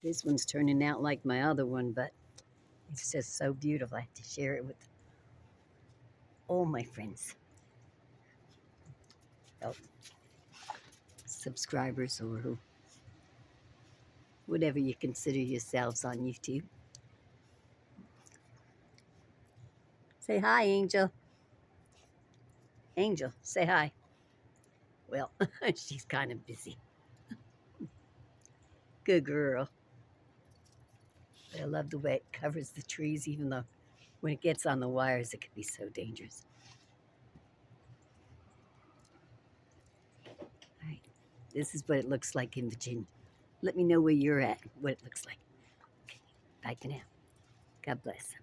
This one's turning out like my other one, but it's just so beautiful. I have to share it with all my friends, oh, subscribers, or whatever you consider yourselves on YouTube. Say hi, Angel. Angel, say hi. Well, she's kind of busy. Good girl. But I love the way it covers the trees, even though when it gets on the wires, it can be so dangerous. All right. This is what it looks like in Virginia. Let me know where you're at, what it looks like. Okay. Bye for now. God bless.